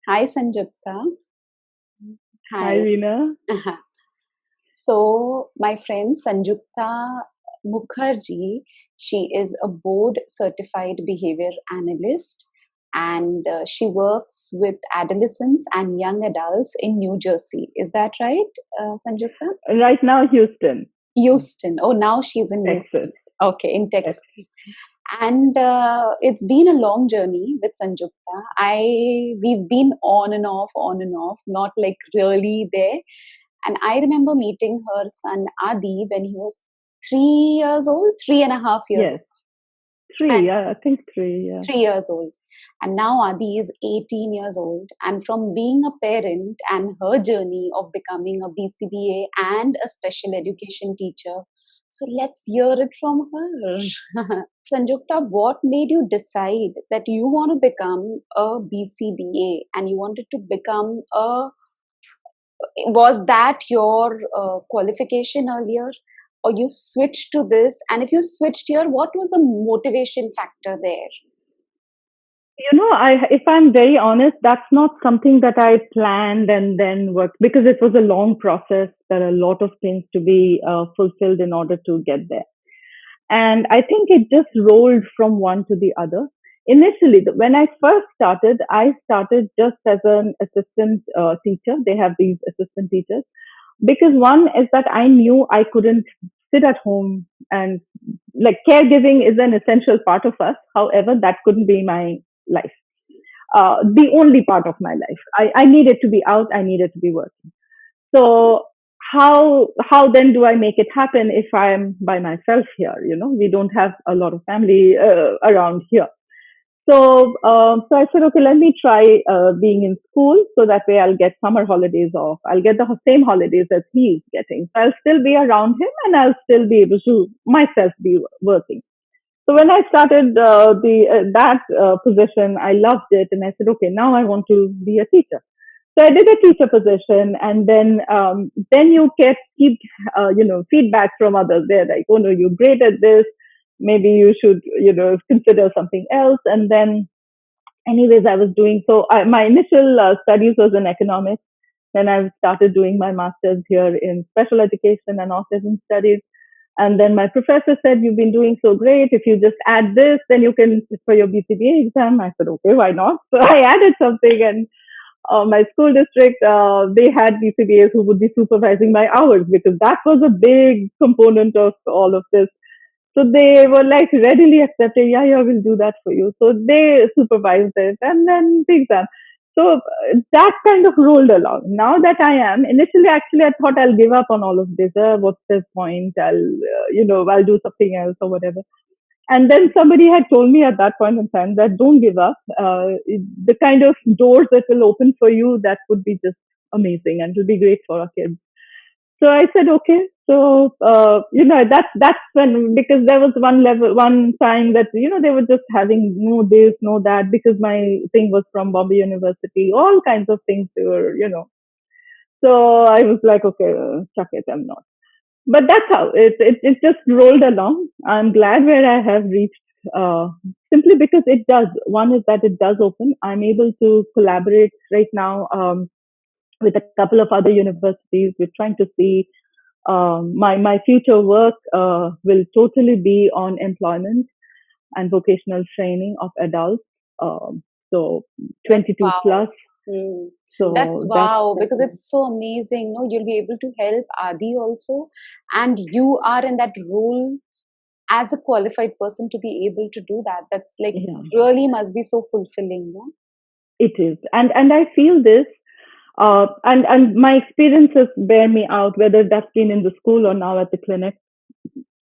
Hi, Sanjukta. Hi, Hi. Veena. So, my friend Sanjukta Mukherjee, she is a board certified behavior analyst and she works with adolescents and young adults in New Jersey. Is that right, Sanjukta? Right now, Houston, Houston. Oh, now she's in Texas. Houston. Okay, in Yes. Texas. And it's been a long journey with Sanjukta. We've been on and off, not like really there. And I remember meeting her son Adi when he was 3 years old, 3.5 years Yes. old, and Three. Yeah, I think three. Yeah. 3 years old. And now Adi is 18 years old. And from being a parent and her journey of becoming a BCBA and a special education teacher. So let's hear it from her. Sanjukta, what made you decide that you want to become a BCBA and you wanted to become a, was that your qualification earlier or you switched to this? And if you switched here, what was the motivation factor there? If I'm very honest, that's not something that I planned and then worked because it was a long process. There are a lot of things to be fulfilled in order to get there. And I think it just rolled from one to the other. Initially, when I started just as an assistant teacher. They have these assistant teachers because one is that I knew I couldn't sit at home and like caregiving is an essential part of us. However, that couldn't be my life. The only part of my life. I needed to be out. I needed to be working. So how then do I make it happen if I'm by myself here? We don't have a lot of family around here. So I said, okay, let me try being in school so that way I'll get summer holidays off. I'll get the same holidays as he's getting. So I'll still be around him and I'll still be able to myself be working. So when I started the that position, I loved it, and I said, okay, now I want to be a teacher. So I did a teacher position, and then you get keep feedback from others. They're like, oh no, you're great at this. Maybe you should consider something else. And then, anyways, I was doing so. My initial studies was in economics. Then I started doing my master's here in special education and autism studies. And then my professor said, you've been doing so great. If you just add this, then you can, for your BCBA exam. I said, okay, why not? So I added something, and my school district, they had BCBAs who would be supervising my hours because that was a big component of all of this. So they were like readily accepting, yeah, yeah, we'll do that for you. So they supervised it and then the exam. So that kind of rolled along. Now that I am, initially, actually, I thought I'll give up on all of this. What's the point? I'll do something else or whatever. And then somebody had told me at that point in time that don't give up. The kind of doors that will open for you, that would be just amazing and it will be great for our kids. So I said, okay. So, that's when, because there was one time that, they were just having no this, no that, because my thing was from Bombay University, all kinds of things they were. So I was like, okay, chuck it, I'm not. But that's how it just rolled along. I'm glad where I have reached, simply because it does. One is that it does open. I'm able to collaborate right now, with a couple of other universities. We're trying to see, my future work will totally be on employment and vocational training of adults. So That's 22 wow. plus. Hmm. That's So wow that's because it's so amazing. No, you'll be able to help Adi also, and you are in that role as a qualified person to be able to do that. That's like yeah, really must be so fulfilling. No? it is, and I feel this. And my experiences bear me out, whether that's been in the school or now at the clinic.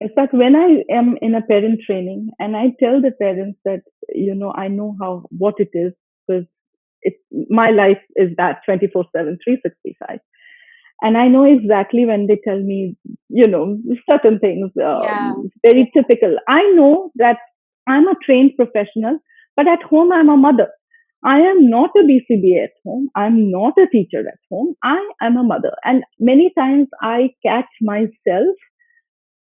In fact, when I am in a parent training and I tell the parents that, I know how, what it is, because it's, my life is that 24/7, 365. And I know exactly when they tell me, certain things, Yeah, yeah, very typical. I know that I'm a trained professional, but at home I'm a mother. I am not a BCBA at home. I'm not a teacher at home. I am a mother. And many times I catch myself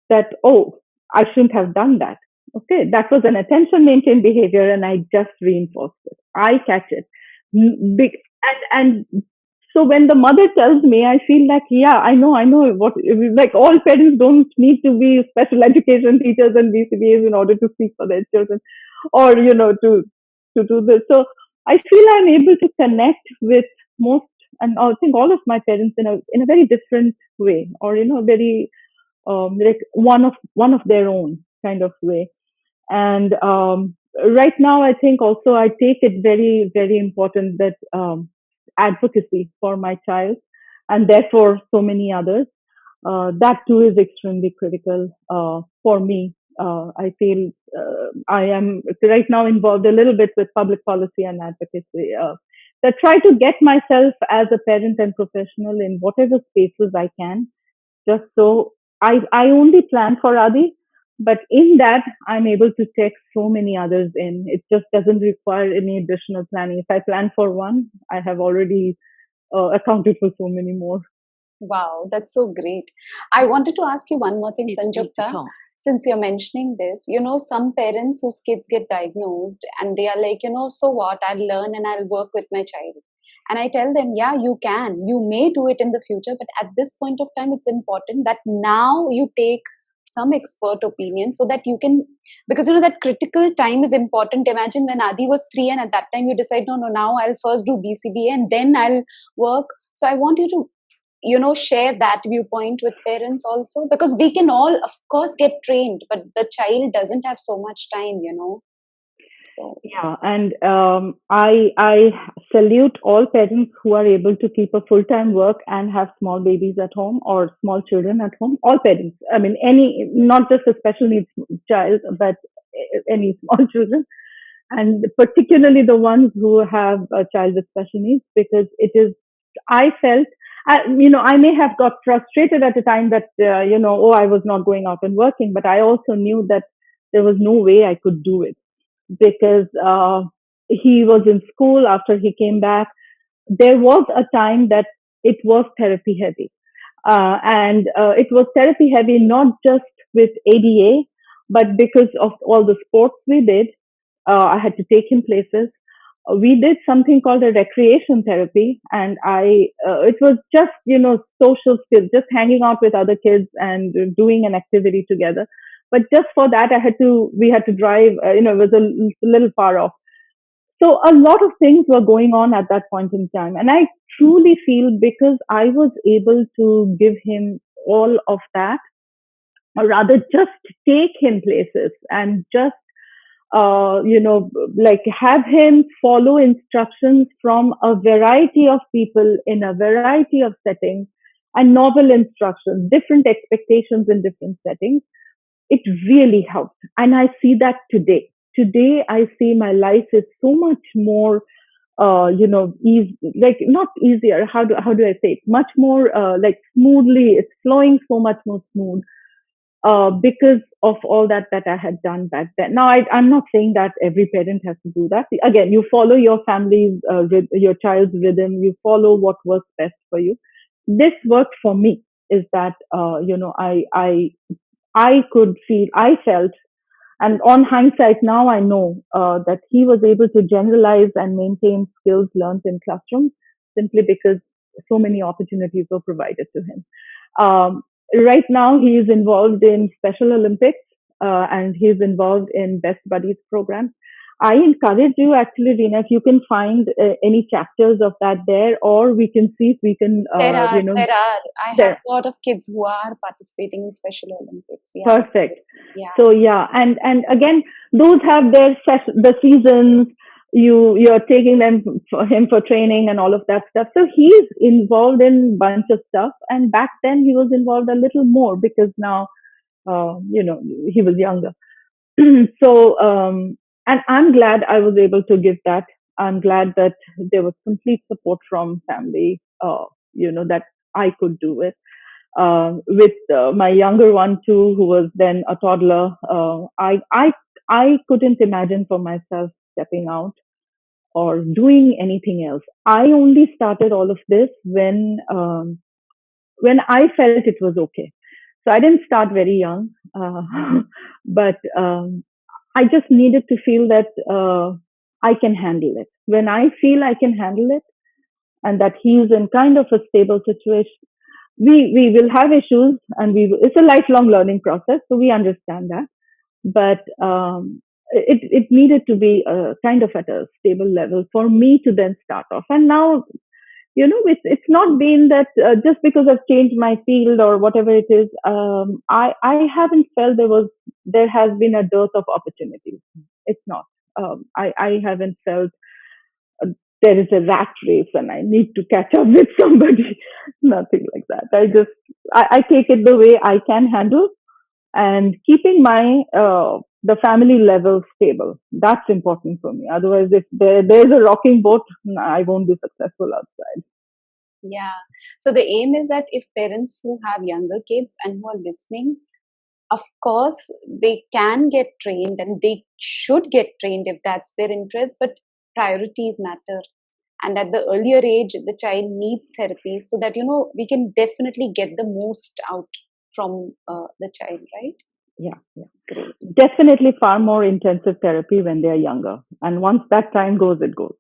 that, oh, I shouldn't have done that. Okay, that was an attention maintained behavior and I just reinforced it. I catch it. big, and so when the mother tells me, I feel like, yeah, I know what, like all parents don't need to be special education teachers and BCBAs in order to speak for their children, or to do this. So I feel I'm able to connect with most, and I think all of my parents in a very different way, or very like one of their own kind of way. And right now, I think also I take it very, very important that advocacy for my child, and therefore so many others. That too is extremely critical for me. I feel I am right now involved a little bit with public policy and advocacy. That try to get myself as a parent and professional in whatever spaces I can, just so I only plan for Adi, but in that I'm able to take so many others in. It just doesn't require any additional planning. If I plan for one, I have already accounted for so many more. Wow, that's so great. I wanted to ask you one more thing, Sanjukta. Since you're mentioning this, some parents whose kids get diagnosed and they are like, so what? I'll learn and I'll work with my child. And I tell them, yeah, you can. You may do it in the future, but at this point of time, it's important that now you take some expert opinion so that you can, because that critical time is important. Imagine when Adi was 3 and at that time you decide, no, no, now I'll first do BCBA and then I'll work. So I want you to share that viewpoint with parents also, because we can all of course get trained, but the child doesn't have so much time. So Yeah, and I salute all parents who are able to keep a full time work and have small babies at home or small children at home. All parents, I mean, any, not just a special needs child, but any small children, and particularly the ones who have a child with special needs, because it is, I felt, I may have got frustrated at the time that, oh, I was not going out and working, but I also knew that there was no way I could do it, because he was in school. After he came back, there was a time that it was therapy heavy. And it was therapy heavy not just with ADA, but because of all the sports we did. I had to take him places. We did something called a recreation therapy, and it was just, social skills, just hanging out with other kids and doing an activity together. But just for that, we had to drive, it was a little far off. So a lot of things were going on at that point in time. And I truly feel, because I was able to give him all of that, or rather just take him places and just, like have him follow instructions from a variety of people in a variety of settings, and novel instructions, different expectations in different settings. It really helped. And I see that today. Today, I see my life is so much more, easy, like not easier. How do I say it? Much more, like smoothly. It's flowing so much more smooth, because of all that I had done back then. Now, I'm not saying that every parent has to do that. Again, you follow your family's, your child's rhythm. You follow what works best for you. This worked for me. Is that, I could feel, I felt, and on hindsight now I know that he was able to generalize and maintain skills learned in classrooms simply because so many opportunities were provided to him. Right now, he is involved in Special Olympics, and he is involved in Best Buddies program. I encourage you, actually, Reena, if you can find any chapters of that there, or we can see if we can, there are. I have there. a lot of kids who are participating in Special Olympics. Yeah. Perfect. Yeah. So yeah, and again, those have their the seasons. You're taking them for him for training and all of that stuff. So he's involved in bunch of stuff. And back then he was involved a little more, because now, he was younger. So, and I'm glad I was able to give that. I'm glad that there was complete support from family. That I could do it. With my younger one too, who was then a toddler. I couldn't imagine for myself stepping out or doing anything else. I only started all of this when I felt it was okay. So I didn't start very young, but I just needed to feel that I can handle it. When I feel I can handle it and that he's in kind of a stable situation, we will have issues, and it's a lifelong learning process, so we understand that. But it needed to be kind of at a stable level for me to then start off. And now, it's not been that just because I've changed my field or whatever it is, I haven't felt there has been a dearth of opportunities. It's not. I haven't felt uh, there is a rat race and I need to catch up with somebody. Nothing like that. I take it the way I can handle, and keeping my the family level stable. That's important for me. Otherwise, if there's a rocking boat, I won't be successful outside. Yeah. So the aim is that if parents who have younger kids and who are listening, of course, they can get trained and they should get trained if that's their interest, but priorities matter. And at the earlier age, the child needs therapy so that, we can definitely get the most out from the child, right? Yeah, yeah. Great. Definitely far more intensive therapy when they are younger. And once that time goes, it goes.